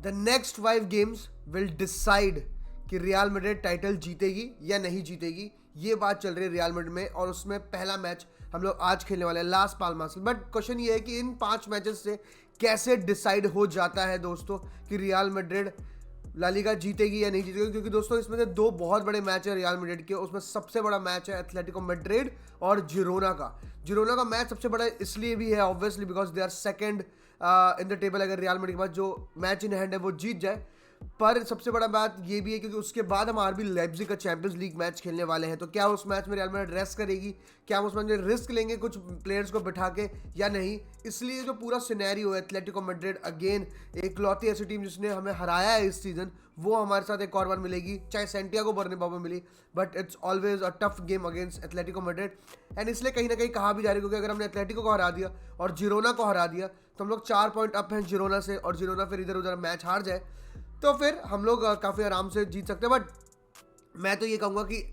The next 5 games will decide कि real Madrid title जीतेगी या नहीं जीतेगी। ये बात चल रही है रियल मैड्रिड में, और उसमें पहला मैच हम लोग आज खेलने वाले हैं लास पाल्मास की। बट क्वेश्चन ये है कि इन 5 मैचेस से कैसे डिसाइड हो जाता है दोस्तों कि रियल मैड्रिड ला लीगा जीतेगी या नहीं जीतेगी, क्योंकि दोस्तों इसमें से 2 बहुत बड़े मैच है रियल मैड्रिड के। उसमें सबसे बड़ा मैच है एथलेटिको मैड्रिड और जिरोना का मैच सबसे बड़ा इसलिए भी है obviously because they are second in the table. अगर रियल मैड्रिड के पास जो मैच इन हैंड है वो जीत जाए, पर सबसे बड़ा बात ये भी है क्योंकि उसके बाद हम आरबी लाइप्जिग का चैंपियंस लीग मैच खेलने वाले हैं। तो क्या उस मैच में रियल मैड्रिड रेस्ट करेगी, क्या हम उस मैच में रिस्क लेंगे कुछ प्लेयर्स को बिठा के या नहीं। इसलिए जो पूरा सिनेरियो है, एथलेटिको मैड्रिड अगेन एक लौती ऐसी टीम जिसने हमें हराया है इस सीजन, वो हमारे साथ एक और बार मिलेगी, चाहे सेंटियागो बर्नाब्यू में मिली, but it's always a tough game against Atletico Madrid. And इसलिए कहीं ना कहीं कहा भी जा रहा है क्योंकि अगर हमने एथलेटिको को हरा दिया और जिरोना को हरा दिया तो हम लोग 4 पॉइंट अप हैं जिरोना से, और जिरोना फिर इधर उधर मैच हार जाए तो फिर हम लोग काफ़ी आराम से जीत सकते हैं। बट मैं तो ये कहूँगा कि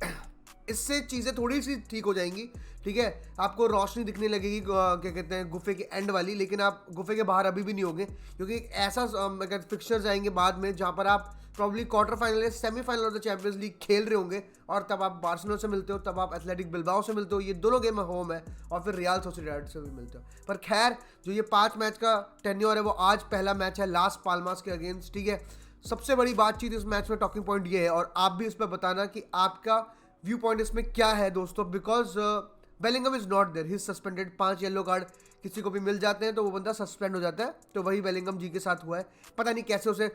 इससे चीज़ें थोड़ी सी ठीक हो जाएंगी, ठीक है। आपको रोशनी दिखने लगेगी क्या कहते हैं गुफे के एंड वाली, लेकिन आप गुफे के बाहर अभी भी नहीं होंगे क्योंकि एक ऐसा फिक्चर्स आएंगे बाद में जहाँ पर आप प्रॉब्ली क्वार्टर फाइनल या semifinal of the champions league खेल रहे होंगे, और तब आप बार्सिलोना से मिलते हो, तब आप एथलेटिक बिल्बाओ से मिलते हो, ये दोनों गेम होम है, और फिर रियल सोसिएडाड से भी मिलते हो। पर खैर जो ये 5 मैच का टेन्योर है वो आज पहला मैच है लास पाल्मास के अगेंस्ट, ठीक है। सबसे बड़ी बातचीत इस मैच में टॉकिंग पॉइंट ये है, और आप भी इस पर बताना कि आपका व्यू पॉइंट इसमें क्या है दोस्तों, because Bellingham is not there, he is suspended. 5 yellow card किसी को भी मिल जाते हैं तो वो बंदा सस्पेंड हो जाता है, तो वही बेलिंगम जी के साथ हुआ है। पता नहीं कैसे उसे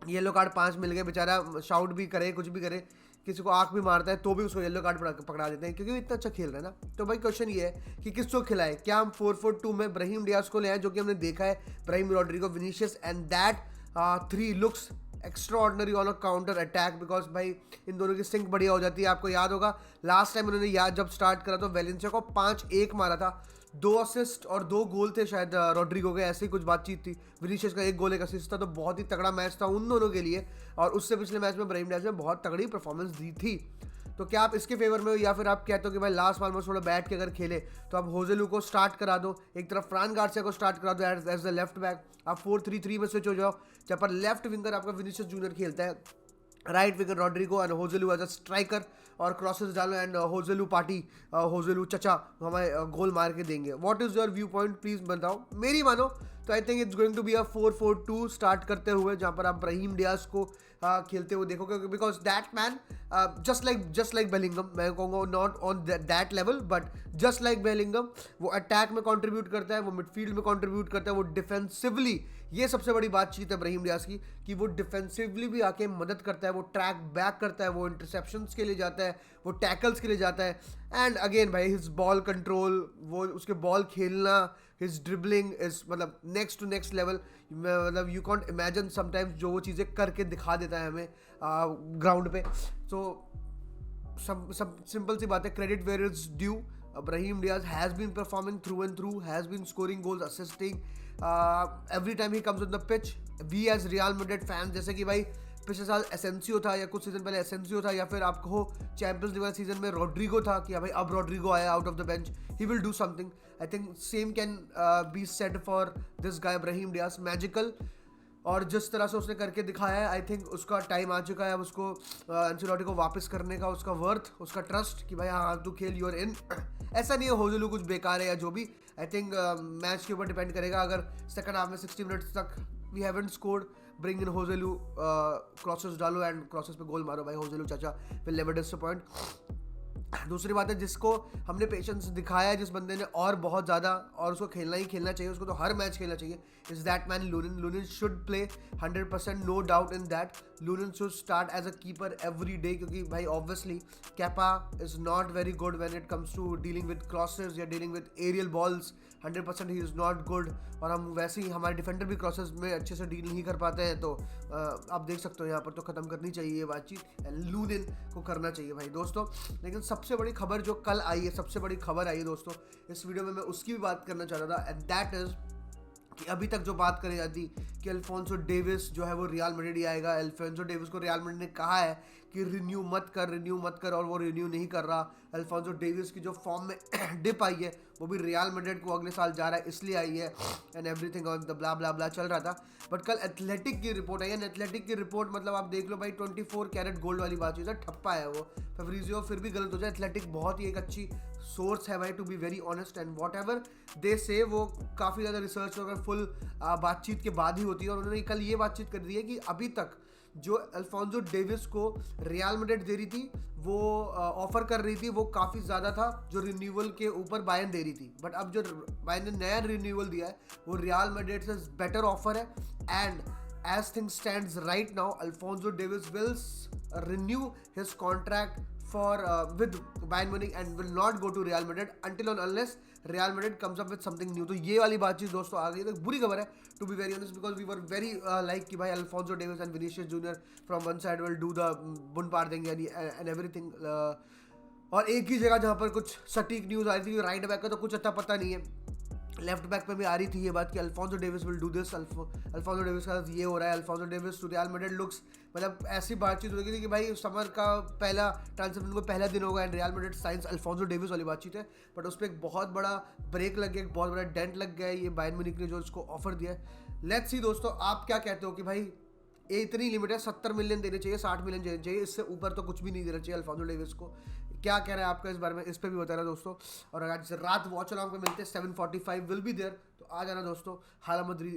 येलो कार्ड 5 मिल गए, बेचारा शाउट भी करे कुछ भी करे, किसी को आंख भी मारता है तो भी उसको येलो कार्ड पकड़ा देते हैं क्योंकि इतना अच्छा खेल रहा है ना। तो भाई क्वेश्चन ये है कि किसको खिलाए, क्या हम 4-4-2 में ब्राहीम डियाज को ले आए जो कि हमने देखा है, Brahim Rodrygo Vinicius and that 3 looks extraordinary on a counter attack, because भाई इन दोनों की सिंक बढ़िया हो जाती है। आपको याद होगा लास्ट टाइम उन्होंने जब स्टार्ट करा तो वेलेंसिया को 5-1 मारा था, 2 असिस्ट और 2 गोल थे शायद रॉड्रिगो के, ऐसी कुछ बातचीत थी। विनीशियस का 1 गोल 1 असिस्ट था, तो बहुत ही तगड़ा मैच था उन दोनों के लिए, और उससे पिछले मैच में ब्राहीम डियाज ने बहुत तगड़ी परफॉर्मेंस दी थी। तो क्या आप इसके फेवर में हो, या फिर आप कहते हो कि भाई लास्ट बाल में थोड़ा बैठ के अगर खेले तो आप होजेलू को स्टार्ट करा दो, एक तरफ फ्रान गार्सिया को स्टार्ट करा दो एज द लेफ्ट बैक, आप 4-3-3 में स्विच हो जाओ, जहाँ पर लेफ्ट विंगर आपका विनीशियस जूनियर खेलता है, right winger Rodrygo and Joselu as a striker, और क्रॉसेस डालो एंड होजेलू पार्टी, होजेलू चचा हमें गोल मार के देंगे। What is your viewpoint, please बताओ। मेरी मानो तो I think it's going to be a 4-4-2 start करते हुए, जहाँ पर आप ब्राहीम डियाज को खेलते हुए देखोगे, because that man just like Bellingham, मैं कहूँगा not on that level but just like Bellingham, वो अटैक में कंट्रीब्यूट करता है, वो मिडफील्ड में कंट्रीब्यूट करता है, वो डिफेंसिवली, ये सबसे बड़ी बातचीत है ब्राहीम डियाज की कि वो डिफेंसिवली भी आके मदद करता है, वो ट्रैक बैक करता है, वो इंटरसेप्शंस के लिए जाता है, वो टैकल्स के लिए जाता है, एंड अगेन भाई हिज बॉल कंट्रोल, वो उसके बॉल खेलना, हिज ड्रिबलिंग इज मतलब नेक्स्ट टू नेक्स्ट लेवल। मतलब यू कॉन्ट इमेजिन समटाइम्स जो वो चीज़ें करके दिखा देता है हमें ग्राउंड पे। तो सब सिंपल सी बात है, credit where is due. Brahim Diaz has been performing through and through, has been scoring goals, assisting every time he comes on the pitch. We as Real Madrid fans, जैसे कि भाई पिछले साल एसेंसियो था, या कुछ सीजन पहले एसेंसियो था, या फिर आप कहो चैंपियंस लीग वाले सीजन में रॉड्रिगो था कि भाई अब रॉड्रिगो आया out of the bench, he will do something. I think same can be said for this guy Brahim Diaz, magical, और जिस तरह से उसने करके दिखाया है आई थिंक उसका टाइम आ चुका है अब उसको एंचेलोटी को वापस करने का, उसका वर्थ, उसका ट्रस्ट कि भाई हाँ तू खेल, यूर इन। ऐसा नहीं है होजेलू कुछ बेकार है या जो भी, आई थिंक मैच के ऊपर डिपेंड करेगा। अगर सेकंड हाफ में 60 मिनट्स तक we haven't scored, bring in Joselu, crosses डालो एंड क्रॉसेस पे गोल मारो, भाई होजेलू चाचा विल नेवर डिसअपॉइंट। दूसरी बात है, जिसको हमने पेशेंस दिखाया है जिस बंदे ने, और बहुत ज़्यादा, और उसको खेलना ही खेलना चाहिए, उसको तो हर मैच खेलना चाहिए, is that man Lunin. Lunin should play 100%, no doubt in that. Lunin should start as a keeper every day, क्योंकि भाई obviously Kepa is not very good when it comes to dealing with crosses या dealing with aerial balls, 100% he is not good. और हम वैसे ही हमारे defender भी crosses में अच्छे से डील नहीं कर पाते हैं, तो आप देख सकते हो यहाँ पर तो ख़त्म करनी चाहिए ये बातचीत, लूनिन को करना चाहिए भाई दोस्तों। लेकिन सबसे बड़ी खबर जो कल आई है, सबसे बड़ी खबर आई है दोस्तों, इस वीडियो में मैं उसकी भी बात करना चाह रहा था, एंड दैट इज कि अभी तक जो बात करी जाती कि अल्फोंसो डेविस जो है वो रियल मैड्रिड ही आएगा। अल्फोंसो डेविस को रियल मैड्रिड ने कहा है कि रिन्यू मत कर, और वो रिन्यू नहीं कर रहा। अल्फोंसो डेविस की जो फॉर्म में डिप आई है वो भी रियल मैड्रिड को अगले साल जा रहा है इसलिए आई है, एंड एवरीथिंग ऑन द ब्ला ब्ला ब्ला चल रहा था। बट कल एथलेटिक की रिपोर्ट आई है, एथलेटिक की रिपोर्ट मतलब आप देख लो भाई 24 कैरेट गोल्ड वाली बात चीज़ है, ठप्पा है वो। फेब्रिजियो फिर भी गलत हो जाए, एथलेटिक बहुत ही एक अच्छी सोर्स है भाई, to be very honest, and whatever they say वो काफ़ी ज़्यादा रिसर्च वगैरह फुल बातचीत के बाद ही होती है। और उन्होंने कल ये बातचीत कर दी है कि अभी तक जो अल्फोंसो डेविस को रियल मैड्रिड दे रही थी, वो ऑफर कर रही थी, वो काफ़ी ज़्यादा था जो रिन्यूअल के ऊपर बायर्न दे रही थी। बट अब जो बायर्न ने नया रिन्यूअल दिया है वो रियल मैड्रिड से बेटर ऑफर है, and as things stands right now, Alphonso Davies will renew his contract for with Bayern Munich and will not go to Real Madrid until and unless Real Madrid comes up with something new। तो ये वाली बातचीत दोस्तों आ गई, तो बुरी खबर है to be very honest, because we were very like कि भाई Alphonso Davies and Vinicius Junior from one side will do the बुन पार देंगे and everything। और एक ही जगह जहाँ पर कुछ सटीक न्यूज़ आ रही थी, राइट बैक का तो कुछ अच्छा पता नहीं है, लेफ्ट बैक पे भी आ रही थी ये बात कि Alphonso Davies will do this, Alphonso Davies का ये हो रहा है, Alphonso Davies to Real Madrid looks, मतलब ऐसी बातचीत हो गई थी कि भाई समर का पहला ट्रांसफर को पहला दिन होगा and real Madrid science Alfonso Davis वाली बातचीत है। बट उस पर एक बहुत बड़ा ब्रेक लग गया, एक बहुत बड़ा डेंट लग गया है ये बायर्न म्यूनिख ने जो उसको ऑफर दिया है। लेट्स सी दोस्तों, आप क्या कहते हो कि भाई ये इतनी लिमिट है, 70 मिलियन देने चाहिए, 60 मिलियन देने चाहिए, इससे ऊपर तो कुछ भी नहीं देना चाहिए अल्फोंसो डेविस को। क्या कह रहे हैं आपका इस बारे में, इस पे भी बताना दोस्तों। और आज रात वॉच अलार्म पे मिलते हैं 7:45 विल बी देयर, तो आ जाना दोस्तों। हाला मद्री